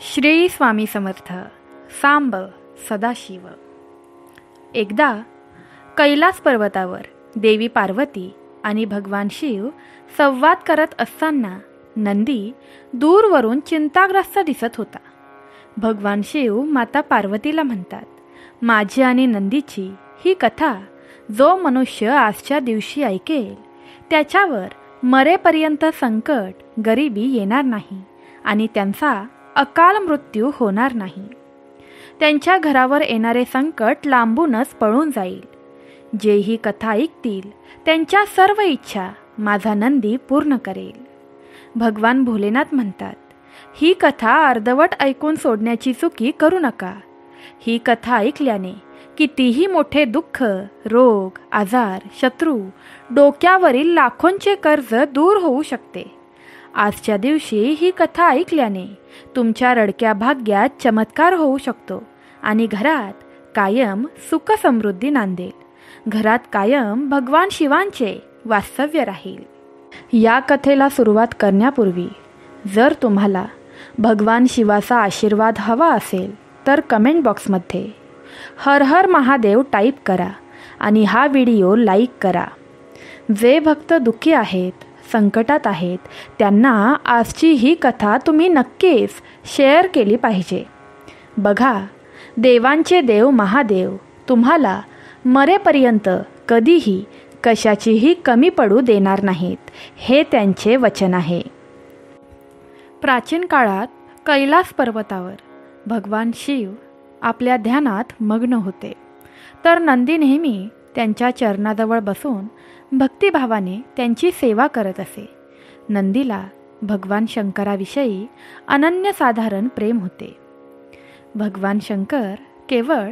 श्री स्वामी समर्थ. सांब सदाशिव. एकदा कैलास पर्वतावर देवी पार्वती आणि भगवान शिव संवाद करत असताना नंदी दूरवरून चिंताग्रस्त दिसत होता. भगवान शिव माता पार्वतीला म्हणतात, माझी आणि नंदीची ही कथा जो मनुष्य आजच्या दिवशी ऐकेल त्याच्यावर मरेपर्यंत संकट, गरिबी येणार नाही आणि त्यांचा अकाल मृत्यू होणार नाही. त्यांच्या घरावर येणारे संकट लांबूनच पळून जाईल. जे ही कथा ऐकतील त्यांच्या सर्व इच्छा माझा नंदी पूर्ण करेल. भगवान भोलेनाथ म्हणतात, ही कथा अर्धवट ऐकून सोडण्याची चुकी करू नका. ही कथा ऐकल्याने कितीही मोठे दुःख, रोग, आजार, शत्रू, डोक्यावरील लाखोंचे कर्ज दूर होऊ शकते. आजच्या दिवशी ही कथा ऐकल्याने तुमच्या रडक्या भाग्यात चमत्कार होऊ शकतो आणि घरात कायम सुख समृद्धी नांदेल. घरात कायम भगवान शिवांचे वास्तव्य राहील. या कथेला सुरुवात करण्यापूर्वी जर तुम्हाला भगवान शिवाचा आशीर्वाद हवा असेल तर कमेंट बॉक्समध्ये हर हर महादेव टाईप करा आणि हा व्हिडिओ लाईक करा. जे भक्त दुःखी आहेत, संकटात आहेत, त्यांना आजची ही कथा तुम्ही नक्कीच शेअर केली पाहिजे. बघा, देवांचे देव महादेव तुम्हाला मरेपर्यंत कधीही कशाचीही कमी पडू देणार नाहीत, हे त्यांचे वचन आहे. प्राचीन काळात कैलास पर्वतावर भगवान शिव आपल्या ध्यानात मग्न होते, तर नंदी नेहमी त्यांच्या चरणाजवळ बसून भक्तिभावाने त्यांची सेवा करत असे. नंदीला भगवान शंकराविषयी अनन्यसाधारण प्रेम होते. भगवान शंकर केवळ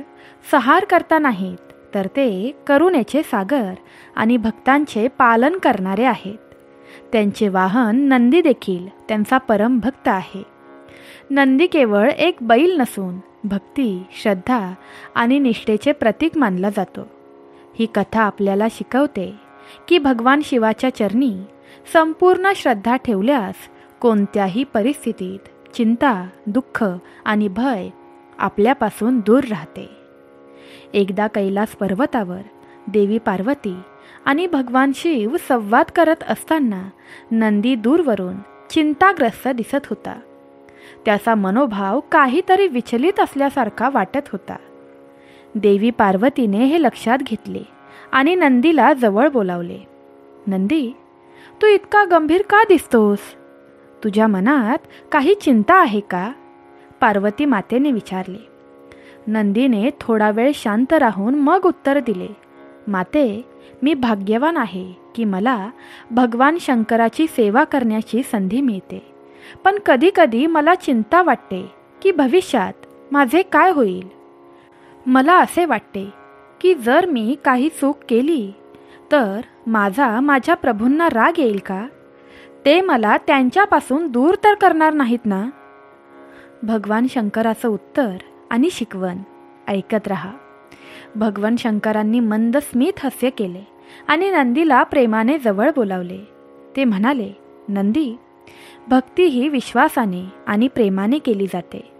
संहार करता नाहीत, तर ते करुणेचे सागर आणि भक्तांचे पालन करणारे आहेत. त्यांचे वाहन नंदी देखील त्यांचा परम भक्त आहे. नंदी केवळ एक बैल नसून भक्ती, श्रद्धा आणि निष्ठेचे प्रतीक मानला जातो. ही कथा आपल्याला शिकवते की भगवान शिवाच्या चरणी संपूर्ण श्रद्धा ठेवल्यास कोणत्याही परिस्थितीत चिंता, दुःख आणि भय आपल्यापासून दूर राहते. एकदा कैलास पर्वतावर देवी पार्वती आणि भगवान शिव संवाद करत असताना नंदी दूरवरून चिंताग्रस्त दिसत होता. त्याचा मनोभाव काहीतरी विचलित असल्यासारखा वाटत होता. देवी पार्वतीने हे लक्षात घेतले आणि नंदीला जवळ बोलावले. नंदी, तू इतका गंभीर का दिसतोस? तुझ्या मनात काही चिंता आहे का? पार्वती मातेने विचारले. नंदीने थोडा वेळ शांत राहून मग उत्तर दिले, माते, मी भाग्यवान आहे की मला भगवान शंकराची सेवा करण्याची संधी मिळते. पण कधी कधी मला चिंता वाटते की भविष्यात माझे काय होईल. मला असे वाटते की जर मी काही चूक केली तर माझ्या प्रभूंना राग येईल का? ते मला त्यांच्यापासून दूर तर करणार नाहीत ना? भगवान शंकराचं उत्तर आणि शिकवण ऐकत रहा. भगवान शंकरांनी मंद स्मित हास्य केले आणि नंदीला प्रेमाने जवळ बोलावले. ते म्हणाले, नंदी, भक्ती ही विश्वासाने आणि प्रेमाने केली जाते.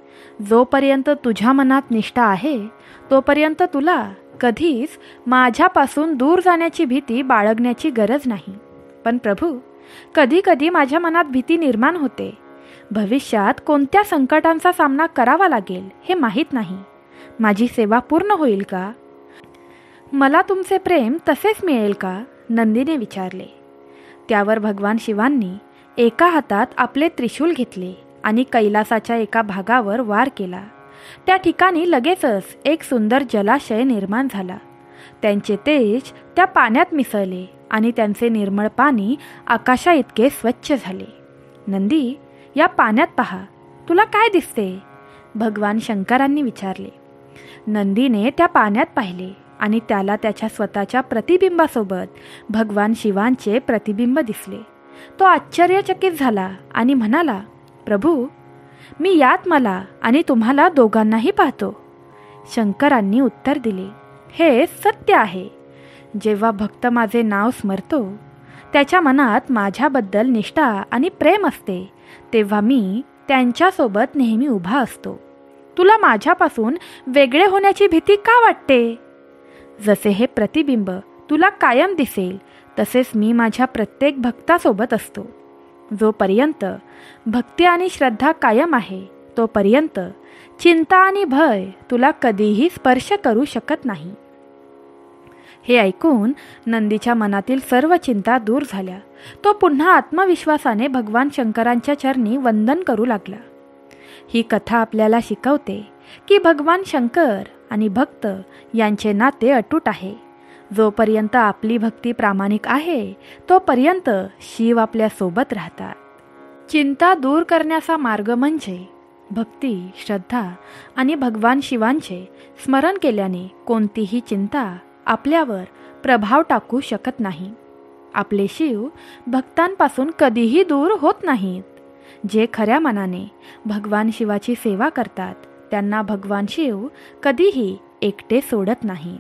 जोपर्यंत तुझ्या मनात निष्ठा आहे तोपर्यंत तुला कधीच माझ्यापासून दूर जाण्याची भीती बाळगण्याची गरज नाही. पण प्रभू, कधी कधी माझ्या मनात भीती निर्माण होते. भविष्यात कोणत्या संकटांचा सामना करावा लागेल हे माहीत नाही. माझी सेवा पूर्ण होईल का? मला तुमचे प्रेम तसेच मिळेल का? नंदीने विचारले. त्यावर भगवान शिवांनी एका हातात आपले त्रिशूल घेतले आणि कैलासाच्या एका भागावर वार केला. त्या ठिकाणी लगेचच एक सुंदर जलाशय निर्माण झाला. त्यांचे तेज त्या पाण्यात मिसळले आणि त्यांचे निर्मळ पाणी आकाशा इतके स्वच्छ झाले. नंदी, या पाण्यात पहा, तुला काय दिसते? भगवान शंकरांनी विचारले. नंदीने त्या पाण्यात पाहिले आणि त्याला त्याच्या स्वतःच्या प्रतिबिंबासोबत भगवान शिवांचे प्रतिबिंब दिसले. तो आश्चर्यचकित झाला आणि म्हणाला, प्रभू, मी यात मला आणि तुम्हाला दोघांनाही पाहतो. शंकरांनी उत्तर दिले, हे सत्य आहे. जेव्हा भक्त माझे नाव स्मरतो, त्याच्या मनात माझ्याबद्दल निष्ठा आणि प्रेम असते, तेव्हा मी त्यांच्यासोबत नेहमी उभा असतो. तुला माझ्यापासून वेगळे होण्याची भीती का वाटते? जसे हे प्रतिबिंब तुला कायम दिसेल, तसेच मी माझ्या प्रत्येक भक्तासोबत असतो. जोपर्यंत भक्ती आणि श्रद्धा कायम आहे, तोपर्यंत चिंता आणि भय तुला कधीही स्पर्श करू शकत नाही. हे ऐकून नंदीच्या मनातील सर्व चिंता दूर झाल्या. तो पुन्हा आत्मविश्वासाने भगवान शंकरांच्या चरणी वंदन करू लागला. ही कथा आपल्याला शिकवते की भगवान शंकर आणि भक्त यांचे नाते अतूट आहे. जोपर्यंत आपली भक्ती प्रामाणिक आहे, तोपर्यंत शिव आपल्या सोबत राहतात. चिंता दूर करण्याचा मार्ग म्हणजे भक्ती, श्रद्धा आणि भगवान शिवांचे स्मरण केल्याने कोणतीही चिंता आपल्यावर प्रभाव टाकू शकत नाही. आपले शिव भक्तांपासून कधीही दूर होत नाहीत. जे खऱ्या मनाने भगवान शिवाची सेवा करतात, त्यांना भगवान शिव कधीही एकटे सोडत नाही.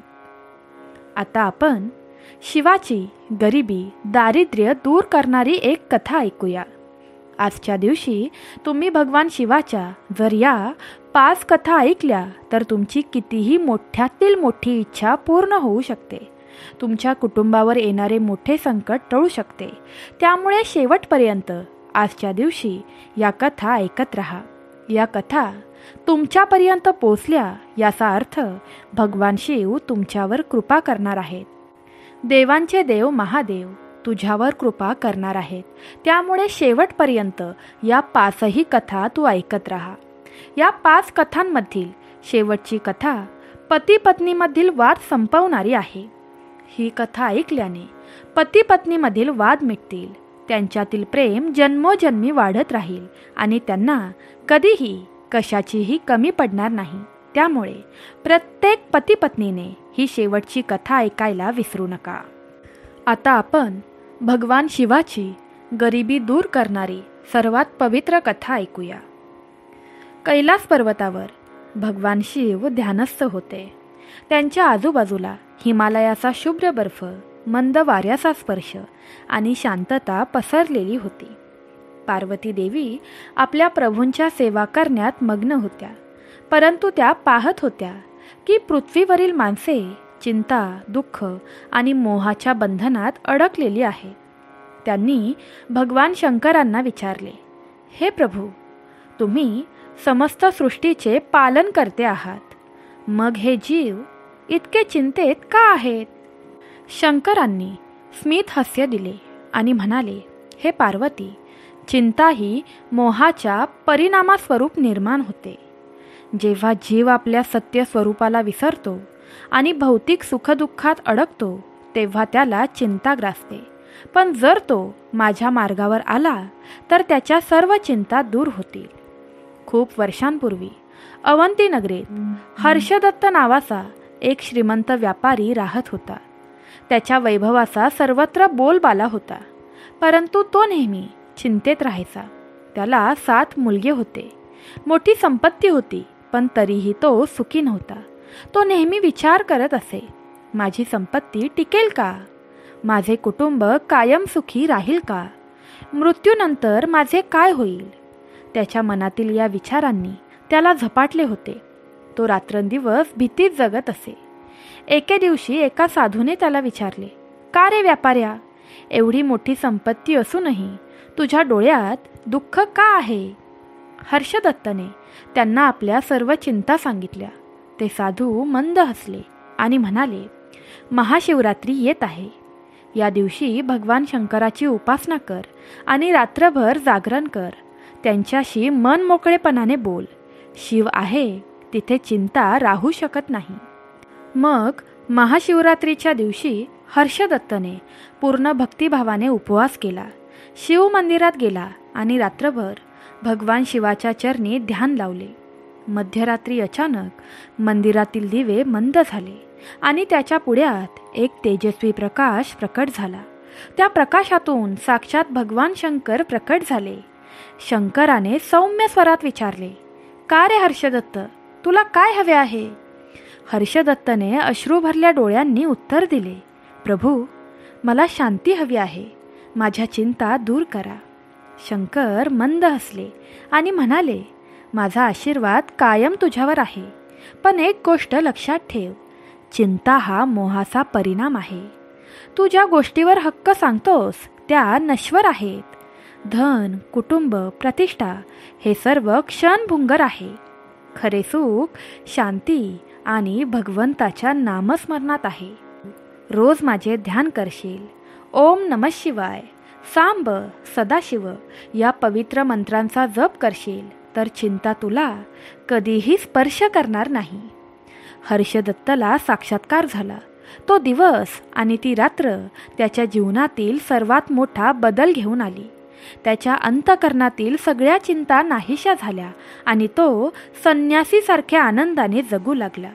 आता आपण शिवाची गरिबी, दारिद्र्य दूर करणारी एक कथा ऐकूया. आजच्या दिवशी तुम्ही भगवान शिवाच्या जर या 5 कथा ऐकल्या तर तुमची कितीही मोठ्यातील मोठी इच्छा पूर्ण होऊ शकते. तुमच्या कुटुंबावर येणारे मोठे संकट टळू शकते. त्यामुळे शेवटपर्यंत आजच्या दिवशी या कथा ऐकत राहा. या कथा तुमच्यापर्यंत पोचल्या याचा अर्थ भगवान शिव तुमच्यावर कृपा करणार आहेत. देवांचे देव महादेव तुझ्यावर कृपा करणार आहेत. त्यामुळे शेवटपर्यंत या 5ही कथा तू ऐकत राहा. या 5 कथांमधील शेवटची कथा पती पत्नीमधील वाद संपवणारी आहे. ही कथा ऐकल्याने पती पत्नीमधील वाद मिटतील, त्यांच्यातील प्रेम जन्मोजन्मी वाढत राहील आणि त्यांना कधीही कशाचीही कमी पडणार नाही. त्यामुळे प्रत्येक पती पत्नीने ही शेवटची कथा ऐकायला विसरू नका. आता आपण भगवान शिवाची गरिबी दूर करणारी सर्वात पवित्र कथा ऐकूया. कैलास पर्वतावर भगवान शिव ध्यानस्थ होते. त्यांच्या आजूबाजूला हिमालयाचा शुभ्र बर्फ, मंद वाऱ्याचा स्पर्श आणि शांतता पसरलेली होती. पार्वती देवी आपल्या प्रभूंच्या सेवा करण्यात मग्न होत्या. परंतु त्या पाहत होत्या की पृथ्वीवरील माणसे चिंता, दुःख आणि मोहाच्या बंधनात अडकलेली आहे. त्यांनी भगवान शंकरांना विचारले, हे प्रभू, तुम्ही समस्त सृष्टीचे पालन करते आहात, मग हे जीव इतके चिंतेत का आहेत? शंकरांनी स्मित हास्य दिले आणि म्हणाले, हे पार्वती, चिंता ही मोहाच्या परिणामास्वरूप निर्माण होते. जेव्हा जीव आपल्या सत्य स्वरूपाला विसरतो आणि भौतिक सुखदुःखात अडकतो, तेव्हा त्याला चिंता ग्रासते. पण जर तो माझ्या मार्गावर आला तर त्याच्या सर्व चिंता दूर होतील. खूप वर्षांपूर्वी अवंती नगरीत हर्षदत्त नावाचा एक श्रीमंत व्यापारी राहत होता. त्याच्या वैभवाचा सर्वत्र बोलबाला होता. परंतु तो नेहमी चिंतेत राहायचा. त्याला 7 मुलगे होते. मोठी संपत्ती होती, पण तरीही तो सुखी नव्हता. तो नेहमी विचार करत असे, माझी संपत्ती टिकेल का? माझे कुटुंब कायम सुखी राहील का? मृत्यूनंतर माझे काय होईल? त्याच्या मनातील या विचारांनी त्याला झपाटले होते. तो रात्रंदिवस भीतीत जगत असे. एके दिवशी एका साधूने त्याला विचारले, का रे व्यापाऱ्या, एवढी मोठी संपत्ती असूनही तुझ्या डोळ्यात दुःख का आहे? हर्षदत्तने त्यांना आपल्या सर्व चिंता सांगितल्या. ते साधू मंद हसले आणि म्हणाले, महाशिवरात्री येत आहे. या दिवशी भगवान शंकराची उपासना कर आणि रात्रभर जागरण कर. त्यांच्याशी मन मोकळेपणाने बोल. शिव आहे तिथे चिंता राहू शकत नाही. मग महाशिवरात्रीच्या दिवशी हर्षदत्तने पूर्ण भक्तिभावाने उपवास केला. शिव मंदिरात गेला आणि रात्रभर भगवान शिवाच्या चरणी ध्यान लावले. मध्यरात्री अचानक मंदिरातील दिवे मंद झाले आणि त्याच्या पुढ्यात एक तेजस्वी प्रकाश प्रकट झाला. त्या प्रकाशातून साक्षात भगवान शंकर प्रकट झाले. शंकराने सौम्य स्वरात विचारले, का रे हर्षदत्त, तुला काय हवे आहे? हर्षदत्तने अश्रू भरल्या डोळ्यांनी उत्तर दिले, प्रभू, मला शांती हवी आहे. माझ्या चिंता दूर करा. शंकर मंद हसले आणि म्हणाले, माझा आशीर्वाद कायम तुझ्यावर आहे. पण एक गोष्ट लक्षात ठेव, चिंता हा मोहाचा परिणाम आहे. तू ज्या गोष्टीवर हक्क सांगतोस त्या नश्वर आहेत. धन, कुटुंब, प्रतिष्ठा हे सर्व क्षणभंगुर आहे. खरे सुख शांती आणि भगवंताच्या नामस्मरणात आहे. रोज माझे ध्यान करशील, ओम नमः शिवाय, सांब, सदाशिव या पवित्र मंत्रांचा जप करशील तर चिंता तुला कधीही स्पर्श करणार नाही. हर्षदत्तला साक्षात्कार झाला. तो दिवस आणि ती रात्र त्याच्या जीवनातील सर्वात मोठा बदल घेऊन आली. त्याच्या अंतःकरणातील सगळ्या चिंता नाहीशा झाल्या आणि तो संन्यासीसारख्या आनंदाने जगू लागला.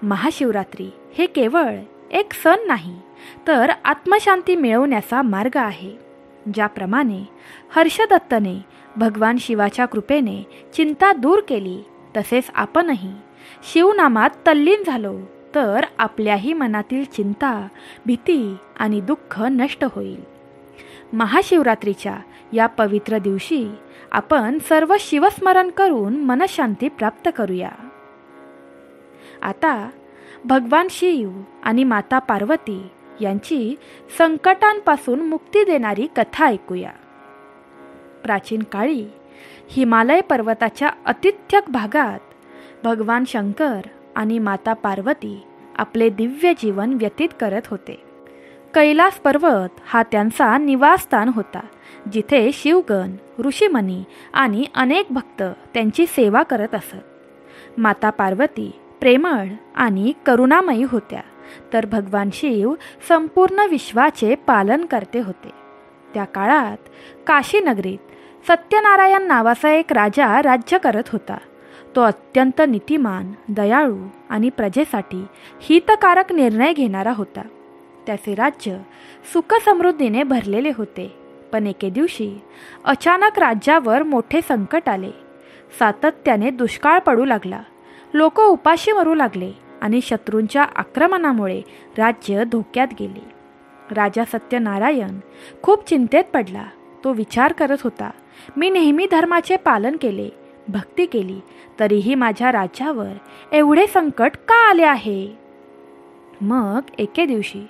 महाशिवरात्री हे केवळ एक सण नाही, तर आत्मशांती मिळवण्याचा मार्ग आहे. ज्याप्रमाणे हर्षदत्तने भगवान शिवाच्या कृपेने चिंता दूर केली, तसेच आपणही शिवनामात तल्लीन झालो तर आपल्याही मनातील चिंता, भीती आणि दुःख नष्ट होईल. महाशिवरात्रीच्या या पवित्र दिवशी आपण सर्व शिवस्मरण करून मनशांती प्राप्त करूया. आता भगवान शिव आणि माता पार्वती यांची संकटांपासून मुक्ती देणारी कथा ऐकूया. प्राचीन काळी हिमालय पर्वताच्या अतिथ्यक भागात भगवान शंकर आणि माता पार्वती आपले दिव्य जीवन व्यतीत करत होते. कैलास पर्वत हा त्यांचा निवासस्थान होता, जिथे शिवगण, ऋषीमुनी आणि अनेक भक्त त्यांची सेवा करत असत. माता पार्वती प्रेमळ आणि करुणामयी होत्या, तर भगवान शिव संपूर्ण विश्वाचे पालन करते होते. त्या काळात काशी नगरीत सत्यनारायण नावाचा एक राजा राज्य करत होता. तो अत्यंत नीतिमान, दयाळू आणि प्रजेसाठी हितकारक निर्णय घेणारा होता. त्याचे राज्य सुखसमृद्धीने भरलेले होते. पण एके दिवशी अचानक राज्यावर मोठे संकट आले. सातत्याने दुष्काळ पडू लागला, लोक उपाशी मरू लागले आणि शत्रूंच्या आक्रमणामुळे राज्य धोक्यात गेले. राजा सत्यनारायण खूप चिंतेत पडला. तो विचार करत होता, मी नेहमी धर्माचे पालन केले, भक्ती केली, तरीही माझ्या राज्यावर एवढे संकट का आले आहे. मग एके दिवशी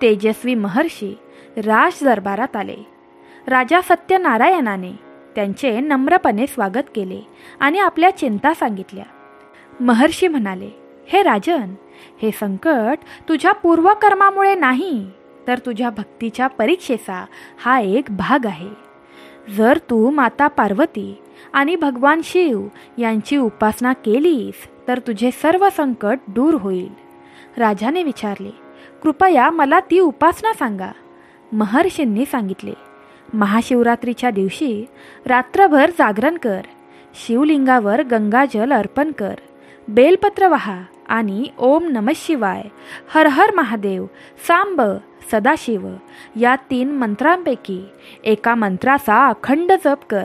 तेजस्वी महर्षी राज दरबारात आले. राजा सत्यनारायणाने त्यांचे नम्रपणे स्वागत केले आणि आपल्या चिंता सांगितल्या. महर्षी म्हणाले, हे राजन, हे संकट तुझ्या पूर्वकर्मामुळे नाही, तर तुझ्या भक्तीच्या परीक्षेचा हा एक भाग आहे. जर तू माता पार्वती आणि भगवान शिव यांची उपासना केलीस तर तुझे सर्व संकट दूर होईल. राजाने विचारले, कृपया मला ती उपासना सांगा. महर्षींनी सांगितले, महाशिवरात्रीच्या दिवशी रात्रभर जागरण कर, शिवलिंगावर गंगाजल अर्पण कर, बेलपत्र वाहा आणि ओम नमः शिवाय, हर हर महादेव, सांब, सदाशिव या 3 मंत्रांपैकी एका मंत्राचा अखंड जप कर.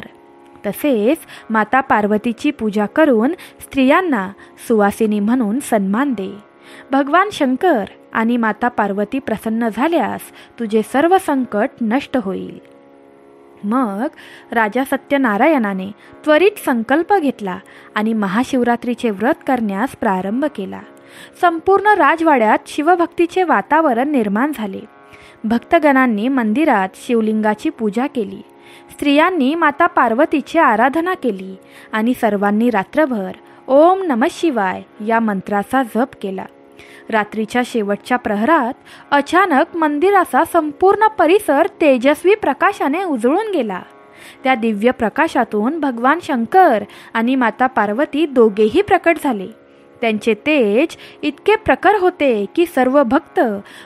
तसेच माता पार्वतीची पूजा करून स्त्रियांना सुवासिनी म्हणून सन्मान दे. भगवान शंकर आणि माता पार्वती प्रसन्न झाल्यास तुझे सर्व संकट नष्ट होईल. मग राजा सत्यनारायणाने त्वरित संकल्प घेतला आणि महाशिवरात्रीचे व्रत करण्यास प्रारंभ केला. संपूर्ण राजवाड्यात शिवभक्तीचे वातावरण निर्माण झाले. भक्तगणांनी मंदिरात शिवलिंगाची पूजा केली, स्त्रियांनी माता पार्वतीची आराधना केली आणि सर्वांनी रात्रभर ओम नमः शिवाय या मंत्राचा जप केला. रात्रीच्या शेवटच्या प्रहरात अचानक मंदिराचा संपूर्ण परिसर तेजस्वी प्रकाशाने उजळून गेला. त्या दिव्य प्रकाशातून भगवान शंकर आणि माता पार्वती दोघेही प्रकट झाले. त्यांचे तेज इतके प्रखर होते की सर्व भक्त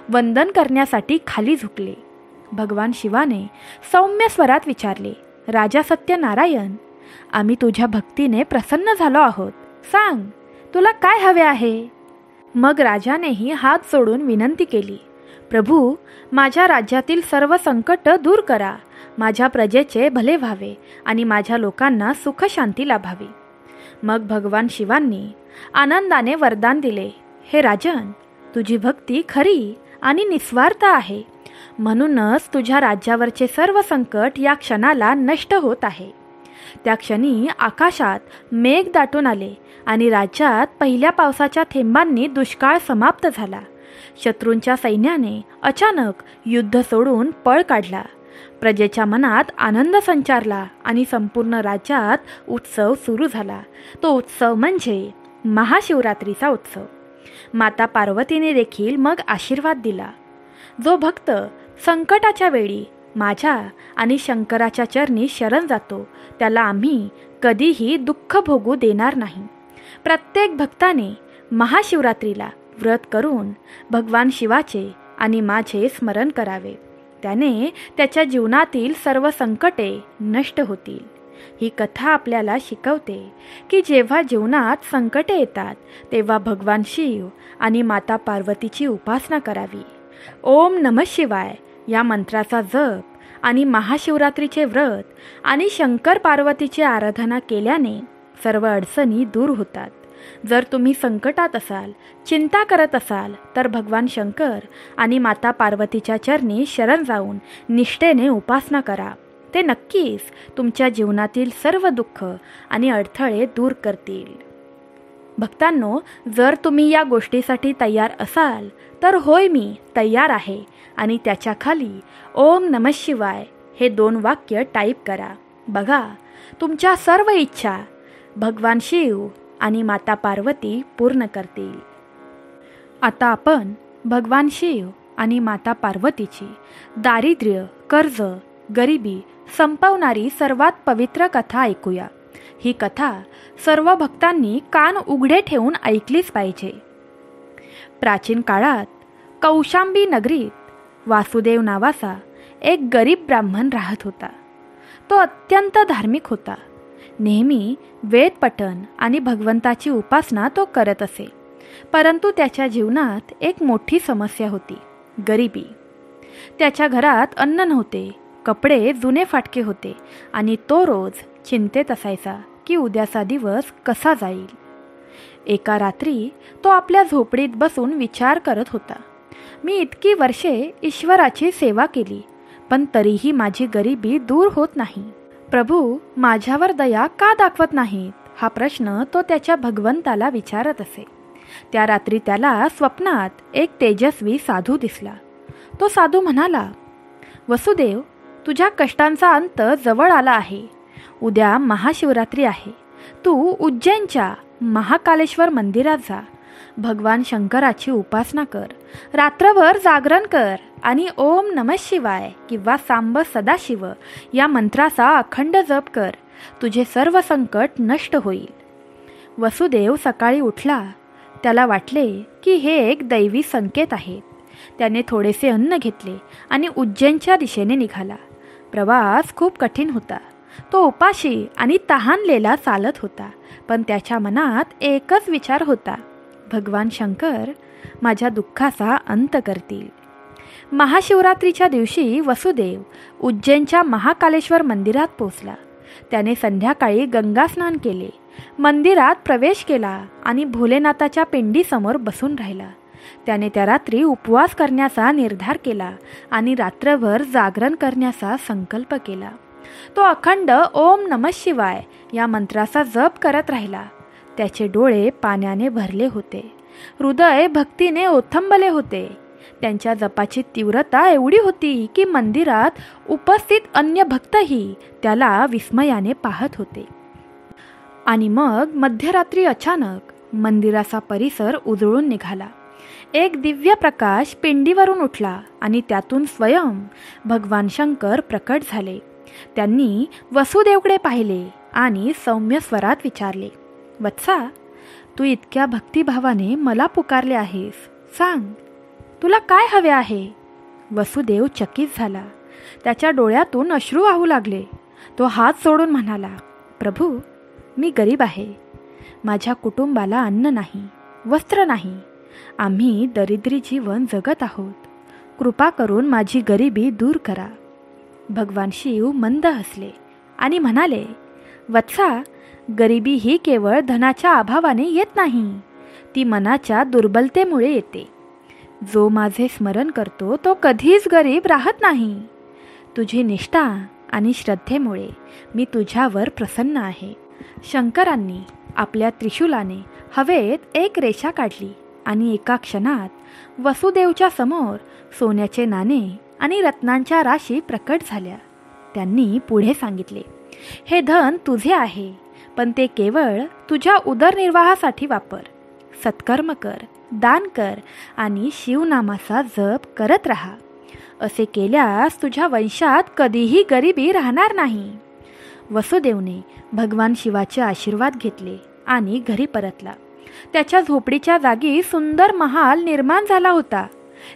वंदन करण्यासाठी खाली झुकले. भगवान शिवाने सौम्य स्वरात विचारले, राजा सत्यनारायण, आम्ही तुझ्या भक्तीने प्रसन्न झालो आहोत. सांग, तुला काय हवे आहे. मग राजानेही हात जोडून विनंती केली, प्रभू, माझ्या राज्यातील सर्व संकट दूर करा. माझ्या प्रजेचे भले व्हावे आणि माझ्या लोकांना सुख शांती लाभावी. मग भगवान शिवांनी आनंदाने वरदान दिले, हे राजन, तुझी भक्ती खरी आणि निस्वार्थ आहे. म्हणूनच तुझ्या राज्यावरचे सर्व संकट या क्षणाला नष्ट होत आहे. त्या क्षणी आकाशात मेघ दाटून आले आणि राज्यात पहिल्या पावसाच्या थेंबांनी दुष्काळ समाप्त झाला. शत्रूंच्या सैन्याने अचानक युद्ध सोडून पळ काढला. प्रजेच्या मनात आनंद संचारला आणि संपूर्ण राज्यात उत्सव सुरू झाला. तो उत्सव म्हणजे महाशिवरात्रीचा उत्सव. माता पार्वतीने देखील मग आशीर्वाद दिला. जो भक्त संकटाच्या वेळी माझ्या आणि शंकराच्या चरणी शरण जातो त्याला आम्ही कधीही दुःख भोगू देणार नाही. प्रत्येक भक्ताने महाशिवरात्रीला व्रत करून भगवान शिवाचे आणि माझे स्मरण करावे. त्याने त्याच्या जीवनातील सर्व संकटे नष्ट होतील. ही कथा आपल्याला शिकवते की जेव्हा जीवनात संकटे येतात तेव्हा भगवान शिव आणि माता पार्वतीची उपासना करावी. ओम नमः शिवाय या मंत्राचा जप आणि महाशिवरात्रीचे व्रत आणि शंकर पार्वतीची आराधना केल्याने सर्व अडचणी दूर होतात. जर तुम्ही संकटात असाल, चिंता करत असाल तर भगवान शंकर आणि माता पार्वतीच्या चरणी शरण जाऊन निष्ठेने उपासना करा. ते नक्कीच तुमच्या जीवनातील सर्व दुःख आणि अडथळे दूर करतील. भक्तांनो, जर तुम्ही या गोष्टीसाठी तयार असाल तर होय मी तयार आहे आणि त्याच्या खाली ओम नमः शिवाय हे 2 वाक्य टाईप करा. बघा, तुमच्या सर्व इच्छा भगवान शिव आणि माता पार्वती पूर्ण करतील. आता आपण भगवान शिव आणि माता पार्वतीची दारिद्र्य, कर्ज, गरिबी संपवणारी सर्वात पवित्र कथा ऐकूया. ही कथा सर्व भक्तांनी कान उघडे ठेवून ऐकलीच पाहिजे. प्राचीन काळात कौशांबी नगरीत वासुदेव नावाचा एक गरीब ब्राह्मण राहत होता. तो अत्यंत धार्मिक होता. नेहमी वेद पठण आणि भगवंताची उपासना तो करत असे. परंतु त्याच्या जीवनात एक मोठी समस्या होती, गरिबी. त्याच्या घरात अन्न नव्हते, कपडे जुने फाटके होते आणि तो रोज चिंतेत असायचा की उद्याचा दिवस कसा जाईल. एका रात्री तो आपल्या झोपडीत बसून विचार करत होता, मी इतकी वर्षे ईश्वराची सेवा केली पण तरीही माझी गरिबी दूर होत नाही. प्रभू माझ्यावर दया का दाखवत नाहीत? हा प्रश्न तो त्याच्या भगवंताला विचारत असे. त्या रात्री त्याला स्वप्नात एक तेजस्वी साधू दिसला. तो साधू म्हणाला, वसुदेव, तुझ्या कष्टांचा अंत जवळ आला आहे. उद्या महाशिवरात्री आहे. तू उज्जैनच्या महाकालेश्वर मंदिरात जा. भगवान शंकराची उपासना कर. रात्रभर जागरण कर आणि ओम नमः शिवाय किंवा सांब सदाशिव या मंत्राचा अखंड जप कर. तुझे सर्व संकट नष्ट होईल. वसुदेव सकाळी उठला. त्याला वाटले की हे एक दैवी संकेत आहेत. त्याने थोडेसे अन्न घेतले आणि उज्जैनच्या दिशेने निघाला. प्रवास खूप कठीण होता. तो उपाशी आणि तहानलेला चालत होता. पण त्याच्या मनात एकच विचार होता, भगवान शंकर माझ्या दुःखाचा अंत करतील. महाशिवरात्रीच्या दिवशी वसुदेव उज्जैनच्या महाकालेश्वर मंदिरात पोचला. त्याने संध्याकाळी गंगा स्नान केले, मंदिरात प्रवेश केला आणि भोलेनाथाच्या पिंडीसमोर बसून राहिला. त्याने त्या रात्री उपवास करण्याचा निर्धार केला आणि रात्रभर जागरण करण्याचा संकल्प केला. तो अखंड ओम नमः शिवाय या मंत्राचा जप करत राहिला. त्याचे डोळे पाण्याने भरले होते. हृदय भक्तीने ओथंबले होते. त्यांच्या जपाची तीव्रता एवढी होती की मंदिरात उपस्थित अन्य भक्तही त्याला विस्मयाने पाहत होते. आणि मग मध्यरात्री अचानक मंदिराचा परिसर उजळून निघाला. एक दिव्य प्रकाश पिंडीवरून उठला आणि त्यातून स्वयं भगवान शंकर प्रकट झाले. त्यांनी वसुदेवकडे पाहिले आणि सौम्य स्वरात विचारले, वत्सा, तू इतक्या भक्तिभावाने मला पुकारले आहेस, सांग तुला काय हवे आहे? वसुदेव चकित झाला. त्याच्या डोळ्यातून अश्रू वाहू लागले. तो हात जोडून म्हणाला, प्रभू, मी गरीब आहे. माझ्या कुटुंबाला अन्न नाही, वस्त्र नाही. आम्ही दरिद्री जीवन जगत आहोत. कृपा करून माझी गरिबी दूर करा. भगवान शिव मंद हसले आणि म्हणाले, वत्सा, गरिबी ही केवळ धनाच्या अभावाने येत नाही, ती मनाच्या दुर्बलतेमुळे येते. जो माझे स्मरण करतो तो कधीच गरीब राहत नाही. तुझी निष्ठा आणि श्रद्धेमुळे मी तुझ्यावर प्रसन्न आहे. शंकरांनी आपल्या त्रिशूलाने हवेत एक रेषा काढली आणि एका क्षणात वसुदेवच्या समोर सोन्याचे नाणे आणि रत्नांच्या राशी प्रकट झाल्या. त्यांनी पुढे सांगितले, हे धन तुझे आहे, पण ते केवळ तुझ्या उदरनिर्वाहासाठी वापर. सत्कर्म कर, दान कर आणि शिवनामाचा जप करत राहा. असे केल्यास तुझ्या वंशात कधीही गरिबी राहणार नाही. वसुदेवने भगवान शिवाचे आशीर्वाद घेतले आणि घरी परतला. त्याच्या झोपडीच्या जागी सुंदर महाल निर्माण झाला होता.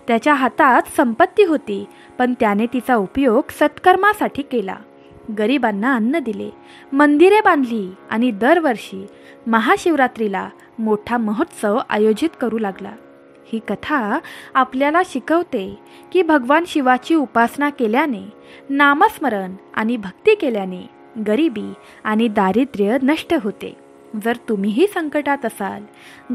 त्याच्या हातात संपत्ती होती, पण त्याने तिचा उपयोग सत्कर्मासाठी केला. गरिबांना अन्न दिले, मंदिरे बांधली आणि दरवर्षी महाशिवरात्रीला मोठा महोत्सव आयोजित करू लागला. ही कथा आपल्याला शिकवते की भगवान शिवाची उपासना केल्याने, नामस्मरण आणि भक्ती केल्याने गरिबी आणि दारिद्र्य नष्ट होते. जर तुम्हीही संकटात असाल,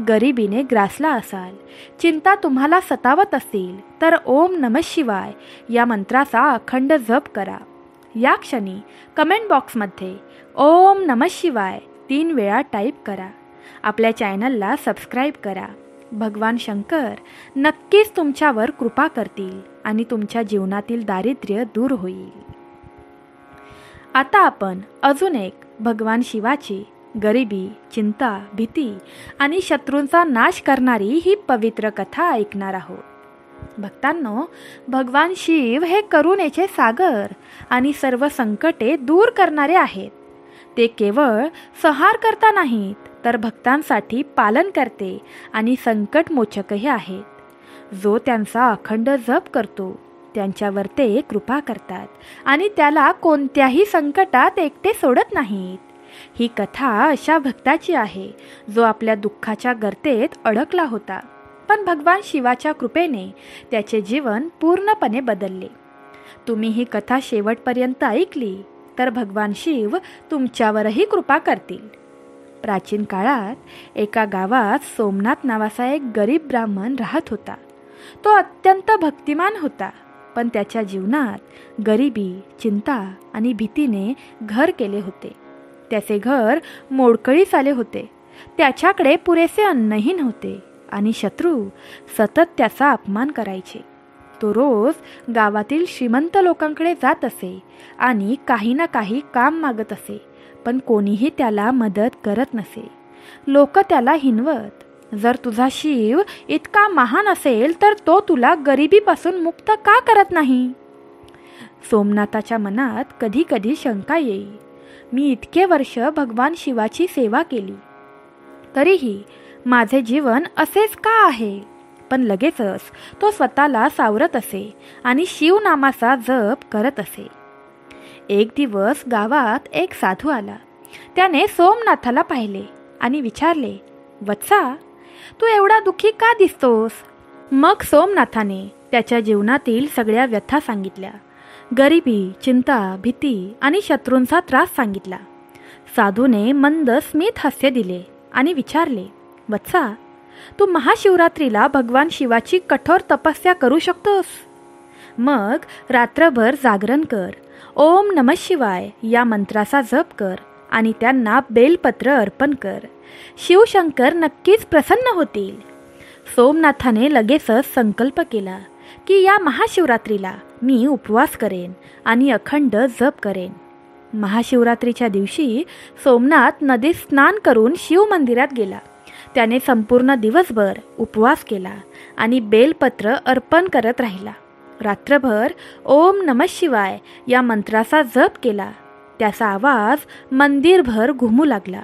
गरिबीने ग्रासला असाल, चिंता तुम्हाला सतावत असेल, तर ओम नमः शिवाय या मंत्राचा अखंड जप करा. या क्षणी कमेंट बॉक्समध्ये ओम नमः शिवाय 3 वेळा टाईप करा. आपल्या चॅनलला सबस्क्राईब करा. भगवान शंकर नक्कीच तुमच्यावर कृपा करतील आणि तुमच्या जीवनातील दारिद्र्य दूर होईल. आता आपण अजून एक भगवान शिवाची गरिबी, चिंता, भीती आणि शत्रूंचा नाश करणारी ही पवित्र कथा ऐकणार आहोत. भक्तांनो, भगवान शिव हे करुणेचे सागर आणि सर्व संकटे दूर करणारे आहेत. ते केवळ संहार करता नाहीत, तर भक्तांसाठी पालन करते आणि संकटमोचकही आहेत. जो त्यांचा अखंड जप करतो त्यांच्यावर ते कृपा करतात आणि त्याला कोणत्याही संकटात एकटे सोडत नाहीत. ही कथा अशा भक्ताची आहे जो आपल्या दुःखाच्या गर्तेत अडकला होता, पण भगवान शिवाच्या कृपेने त्याचे जीवन पूर्णपणे बदलले. तुम्ही ही कथा शेवटपर्यंत ऐकली तर भगवान शिव तुमच्यावरही कृपा करतील. प्राचीन काळात एका गावात सोमनाथ नावाचा एक गरीब ब्राह्मण राहत होता. तो अत्यंत भक्तिमान होता, पण त्याच्या जीवनात गरिबी, चिंता आणि भीतीने घर केले होते. त्याचे घर मोडकळीस आले होते. त्याच्याकडे पुरेसे अन्नही नव्हते आणि शत्रू सतत त्याचा अपमान करायचे. तो रोज गावातील श्रीमंत लोकांकडे जात असे आणि काही ना काही काम मागत असे, पण कोणीही त्याला मदत करत नसे. लोक त्याला हिणवत, जर तुझा शिव इतका महान असेल तर तो तुला गरिबीपासून मुक्त का करत नाही? सोमनाथाच्या मनात कधी कधी शंका येई, मी इतके वर्ष भगवान शिवाची सेवा केली, तरीही माझे जीवन असेच का आहे? पण लगेचच तो स्वतःला सावरत असे आणि शिवनामाचा जप करत असे. एक दिवस गावात एक साधू आला. त्याने सोमनाथाला पाहिले आणि विचारले, वत्सा, तू एवढा दुःखी का दिसतोस? मग सोमनाथाने त्याच्या जीवनातील सगळ्या व्यथा सांगितल्या. गरिबी, चिंता, भीती आणि शत्रूंचा त्रास सांगितला. साधूने मंद स्मित हास्य दिले आणि विचारले, वत्सा, तू महाशिवरात्रीला भगवान शिवाची कठोर तपस्या करू शकतोस? मग रात्रभर जागरण कर, ओम नमः शिवाय या मंत्राचा जप कर आणि त्यांना बेलपत्र अर्पण कर. शिवशंकर नक्कीच प्रसन्न होतील. सोमनाथाने लगेचच संकल्प केला की या महाशिवरात्रीला मी उपवास करेन आणि अखंड जप करेन. महाशिवरात्रीच्या दिवशी सोमनाथ नदीत स्नान करून शिव मंदिरात गेला. त्याने संपूर्ण दिवसभर उपवास केला आणि बेलपत्र अर्पण करत राहिला. रात्रभर ओम नमः शिवाय या मंत्राचा जप केला. त्याचा आवाज मंदिरभर घुमू लागला.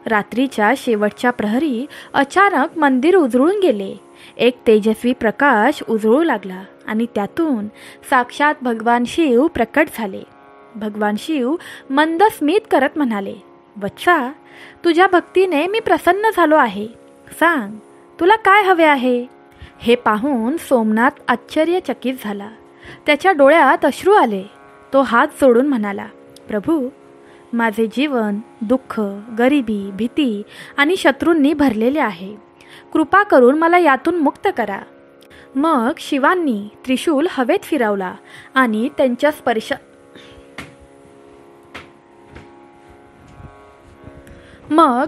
रात्रीच्या शेवटच्या प्रहरी अचानक मंदिर उजळून गेले. एक तेजस्वी प्रकाश उजळू लागला आणि त्यातून साक्षात भगवान शिव प्रकट झाले. भगवान शिव मंद स्मित करत म्हणाले, वत्सा, तुझ्या भक्तीने मी प्रसन्न झालो आहे. सांग, तुला काय हवे आहे? हे पाहून सोमनाथ आश्चर्यचकित झाला. त्याच्या डोळ्यात अश्रू आले. तो हात जोडून म्हणाला, प्रभू, माझे जीवन दुःख, गरिबी, भीती आणि शत्रूंनी भरलेले आहे. कृपा करून मला यातून मुक्त करा. मग शिवांनी त्रिशूल हवेत फिरवला आणि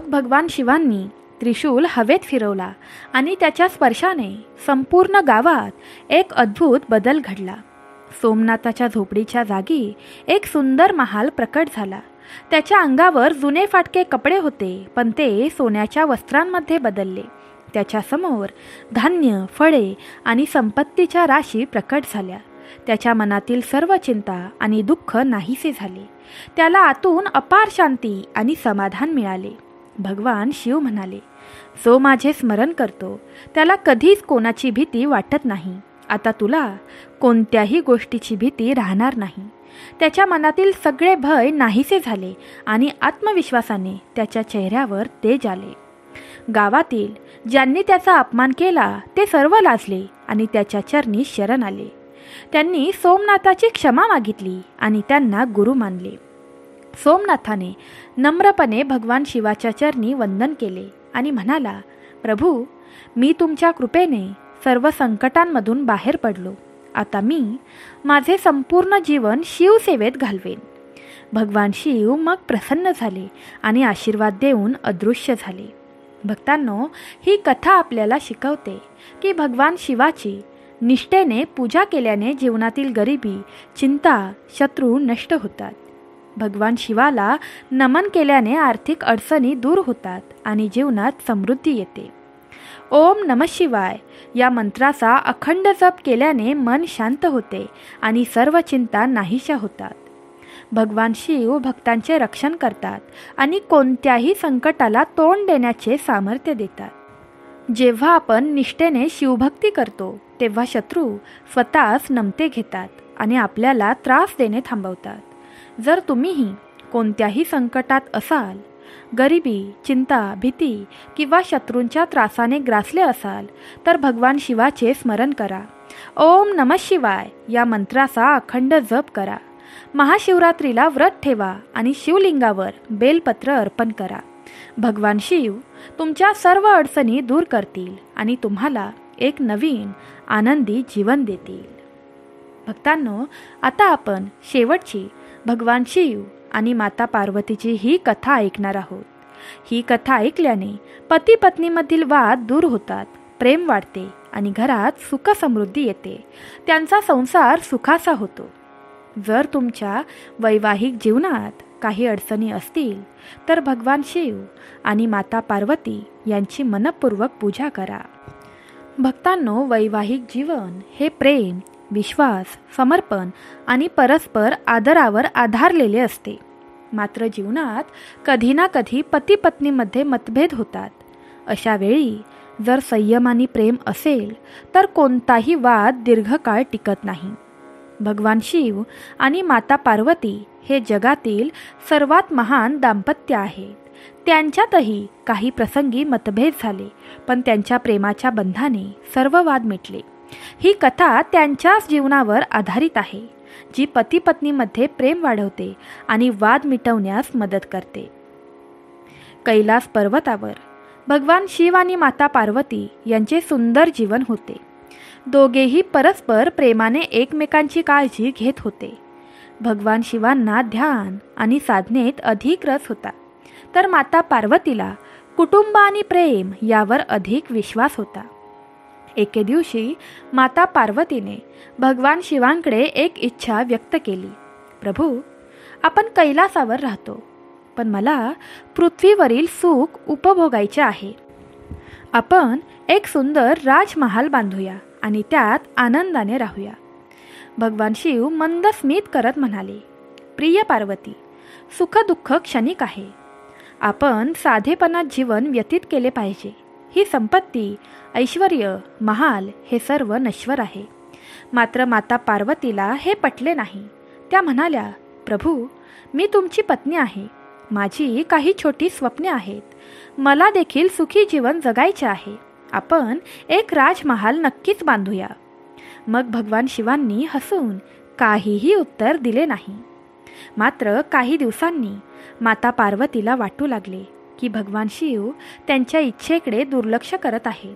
भगवान शिवांनी त्रिशूल हवेत फिरवला आणि त्याच्या स्पर्शाने संपूर्ण गावात एक अद्भुत बदल घडला. सोमनाथाच्या झोपडीच्या जागी एक सुंदर महाल प्रकट झाला. त्याच्या अंगावर जुने फाटके कपडे होते, पण ते सोन्याच्या वस्त्रांमध्ये बदलले. त्याच्या समोर धान्य, फळे आणि संपत्तीच्या राशी प्रकट झाल्या. त्याच्या मनातील सर्व चिंता आणि दुःख नाहीसे झाले. त्याला आतून अपार शांती आणि समाधान मिळाले. भगवान शिव म्हणाले, जो माझे स्मरण करतो त्याला कधीच कोणाची भीती वाटत नाही. आता तुला कोणत्याही गोष्टीची भीती राहणार नाही. त्याच्या मनातील सगळे भय नाहीसे झाले आणि आत्मविश्वासाने त्याच्या चेहऱ्यावर तेज आले. गावातील ज्यांनी त्याचा अपमान केला ते सर्व लाजले आणि त्याच्या चरणी शरण आले. त्यांनी सोमनाथाची क्षमा मागितली आणि त्यांना गुरु मानले. सोमनाथाने नम्रपणे भगवान शिवाच्या चरणी वंदन केले आणि म्हणाला, प्रभू, मी तुमच्या कृपेने सर्व संकटांमधून बाहेर पडलो. आता मी माझे संपूर्ण जीवन शिवसेवेत घालवेन. भगवान शिव मग प्रसन्न झाले आणि आशीर्वाद देऊन अदृश्य झाले. भक्तांनो, ही कथा आपल्याला शिकवते की भगवान शिवाची निष्ठेने पूजा केल्याने जीवनातील गरिबी, चिंता, शत्रू नष्ट होतात. भगवान शिवाला नमन केल्याने आर्थिक अडचणी दूर होतात आणि जीवनात समृद्धी येते. ओम नमः शिवाय या मंत्राचा अखंड जप केल्याने मन शांत होते आणि सर्व चिंता नाहीशा होतात. भगवान शिव भक्तांचे रक्षण करतात आणि कोणत्याही संकटाला तोंड देण्याचे सामर्थ्य देतात. जेव्हा आपण निष्ठेने शिवभक्ती करतो तेव्हा शत्रू स्वतःच नमते घेतात आणि आपल्याला त्रास देणे थांबवतात. जर तुम्हीही कोणत्याही संकटात असाल, गरिबी, चिंता, भीती किंवा शत्रूंच्या त्रासाने ग्रासले असाल, तर भगवान शिवाचे स्मरण करा. ओम नमः शिवाय या मंत्राचा अखंड जप करा. महाशिवरात्रीला व्रत ठेवा आणि शिवलिंगावर बेलपत्र अर्पण करा. भगवान शिव तुमच्या सर्व अडचणी दूर करतील आणि तुम्हाला एक नवीन आनंदी जीवन देतील. भक्तांनो, आता आपण शेवटची भगवान शिव आणि माता पार्वतीची ही कथा ऐकणार आहोत. ही कथा ऐकल्याने पती पत्नीमधील वाद दूर होतात, प्रेम वाढते आणि घरात सुख समृद्धी येते. त्यांचा संसार सुखाचा होतो. जर तुमच्या वैवाहिक जीवनात काही अडचणी असतील तर भगवान शिव आणि माता पार्वती यांची मनपूर्वक पूजा करा. भक्तांनो, वैवाहिक जीवन हे प्रेम, विश्वास, समर्पण आणि परस्पर आदरावर आधारलेले असते. मात्र जीवनात कधी ना कधी पती पत्नीमध्ये मतभेद होतात. अशा वेळी जर संयम आणि प्रेम असेल तर कोणताही वाद दीर्घकाळ टिकत नाही. भगवान शिव आणि माता पार्वती हे जगातील सर्वात महान दाम्पत्य आहेत. त्यांच्यातही काही प्रसंगी मतभेद झाले, पण त्यांच्या प्रेमाच्या बंधाने सर्व वाद मिटले. ही कथा त्यांच्याच जीवनावर आधारित आहे, जी पती पत्नीमध्ये प्रेम वाढवते आणि वाद मिटवण्यास मदत करते. कैलास पर्वतावर भगवान शिव आणि माता पार्वती यांचे सुंदर जीवन होते. दोघेही परस्पर प्रेमाने एकमेकांची काळजी घेत होते. भगवान शिवांना ध्यान आणि साधनेत अधिक रस होता, तर माता पार्वतीला कुटुंब आणि प्रेम यावर अधिक विश्वास होता. एके दिवशी माता पार्वतीने भगवान शिवांकडे एक इच्छा व्यक्त केली. प्रभू, आपण कैलासावर राहतो, पण मला पृथ्वीवरील सुख उपभोगायचे आहे. आपण एक सुंदर राजमहाल बांधूया आणि त्यात आनंदाने राहूया. भगवान शिव मंद स्मित करत म्हणाले, प्रिय पार्वती, सुखदुःख क्षणिक आहे. आपण साधेपणात जीवन व्यतीत केले पाहिजे. ही संपत्ती, ऐश्वर्य, महाल हे सर्व नश्वर आहे. मात्र माता पार्वतीला हे पटले नाही. त्या म्हणाल्या, प्रभू, मी तुमची पत्नी आहे. माझी काही छोटी स्वप्ने आहेत. मला देखील सुखी जीवन जगायचे आहे. आपण एक राजमहाल नक्कीच बांधूया. मग भगवान शिवांनी हसून काहीही उत्तर दिले नाही. मात्र काही दिवसांनी माता पार्वतीला वाटू लागले की भगवान शिव त्यांच्या इच्छेकडे दुर्लक्ष करत आहेत.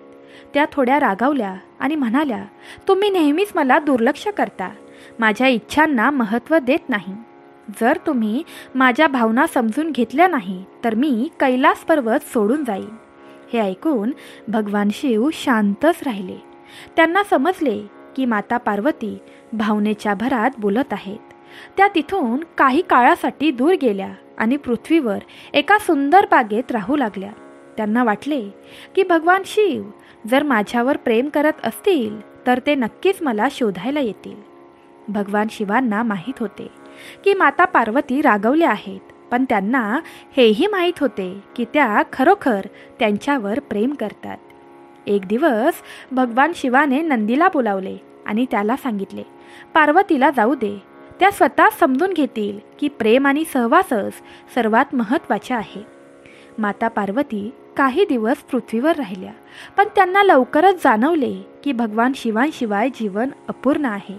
त्या थोड्या रागावल्या आणि म्हणाल्या, तुम्ही नेहमीच मला दुर्लक्ष करता, माझ्या इच्छांना महत्त्व देत नाही. जर तुम्ही माझ्या भावना समजून घेतल्या नाही तर मी कैलास पर्वत सोडून जाईन. हे ऐकून भगवान शिव शांतच राहिले. त्यांना समजले की माता पार्वती भावनेच्या भरात बोलत आहेत. त्या तिथून काही काळासाठी दूर गेल्या आणि पृथ्वीवर एका सुंदर बागेत राहू लागल्या. त्यांना वाटले की भगवान शिव जर माझ्यावर प्रेम करत असतील तर ते नक्कीच मला शोधायला येतील. भगवान शिवांना माहीत होते की माता पार्वती रागवल्या आहेत, पण त्यांना हेही माहीत होते की त्या खरोखर त्यांच्यावर प्रेम करतात. एक दिवस भगवान शिवाने नंदीला बोलावले आणि त्याला सांगितले, पार्वतीला जाऊ दे, त्या स्वतः समजून घेतील की प्रेम आणि सहवासच सर्वात महत्त्वाचे आहे. माता पार्वती काही दिवस पृथ्वीवर राहिल्या, पण त्यांना लवकरच जाणवले की भगवान शिवांशिवाय जीवन अपूर्ण आहे.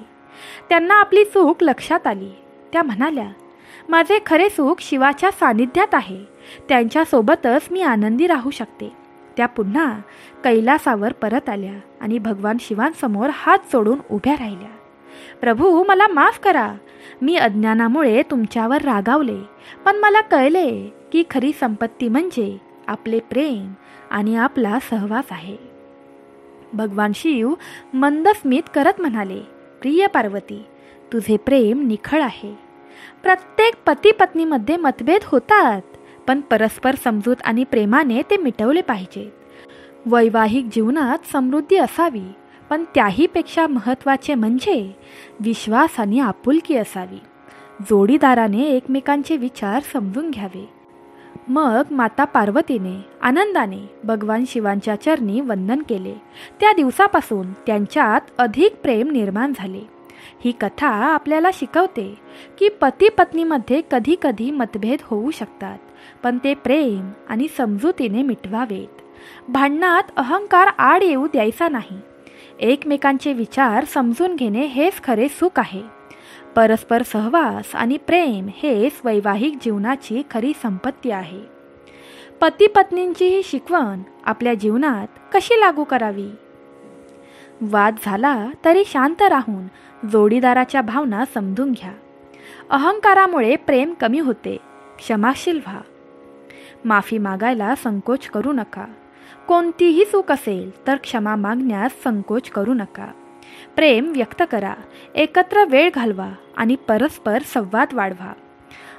त्यांना आपली चूक लक्षात आली. त्या म्हणाल्या, माझे खरे सुख शिवाच्या सानिध्यात आहे, त्यांच्यासोबतच मी आनंदी राहू शकते. त्या पुन्हा कैलासावर परत आल्या आणि भगवान शिवांसमोर हात जोडून उभ्या राहिल्या. प्रभू, मला माफ करा, मी अज्ञानामुळे तुमच्यावर रागावले, पण मला कळले की खरी संपत्ती म्हणजे आपले प्रेम आणि आपला सहवास आहे. भगवान शिव मंद स्मित करत म्हणाले, प्रिय पार्वती, तुझे प्रेम निखळ आहे. प्रत्येक पती पत्नीमध्ये मतभेद होतात, पण परस्पर समजूत आणि प्रेमाने ते मिटवले पाहिजेत. वैवाहिक जीवनात समृद्धी असावी, पण त्याहीपेक्षा महत्त्वाचे म्हणजे विश्वास आणि आपुलकी असावी. जोडीदाराने एकमेकांचे विचार समजून घ्यावे. मग माता पार्वतीने आनंदाने भगवान शिवांच्या चरणी वंदन केले. त्या दिवसापासून त्यांच्यात अधिक प्रेम निर्माण झाले. ही कथा आपल्याला शिकवते की पती पत्नीमध्ये कधी कधी मतभेद होऊ शकतात, पण ते प्रेम आणि समजुतीने मिटवावेत. भांडणात अहंकार आड येऊ द्यायचा नाही. एकमेकांचे विचार समजून घेणे हेच खरे सुख आहे. परस्पर सहवास आणि प्रेम हेच वैवाहिक जीवनाची खरी संपत्ती आहे. पती पत्नींची ही शिकवण आपल्या जीवनात कशी लागू करावी? वाद झाला तरी शांत राहून जोडीदाराच्या भावना समजून घ्या. अहंकारामुळे प्रेम कमी होते. क्षमाशील व्हा. माफी मागायला संकोच करू नका. कोणतीही चूक असेल तर क्षमा मागण्यास संकोच करू नका. प्रेम व्यक्त करा, एकत्र वेळ घालवा आणि परस्पर संवाद वाढवा.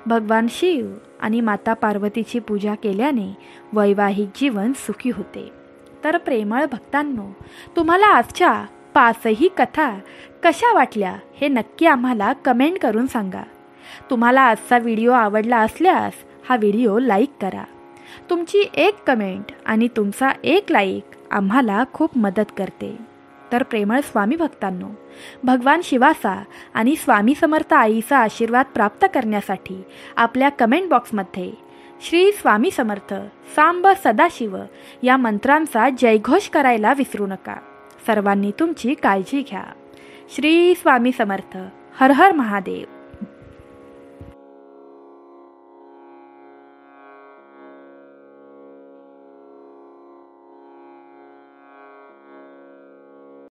भगवान शिव आणि माता पार्वतीची पूजा केल्याने वैवाहिक जीवन सुखी होते. तर प्रेमळ भक्तांनो, तुम्हाला आजच्या 5ही कथा कशा वाटल्या हे नक्की आम्हाला कमेंट करून सांगा. तुम्हाला आजचा व्हिडिओ आवडला असल्यास हा व्हिडिओ लाईक करा. तुमची एक कमेंट आणि तुमचा एक लाईक आम्हाला खूप मदत करते. तर प्रेमळ स्वामी भक्तांनो, भगवान शिवाचा आणि स्वामी समर्थ आईचा आशीर्वाद प्राप्त करण्यासाठी आपल्या कमेंट बॉक्समध्ये श्री स्वामी समर्थ सांब सदाशिव या मंत्रांचा जयघोष करायला विसरू नका. सर्वांनी तुमची काळजी घ्या. श्री स्वामी समर्थ. हर हर महादेव.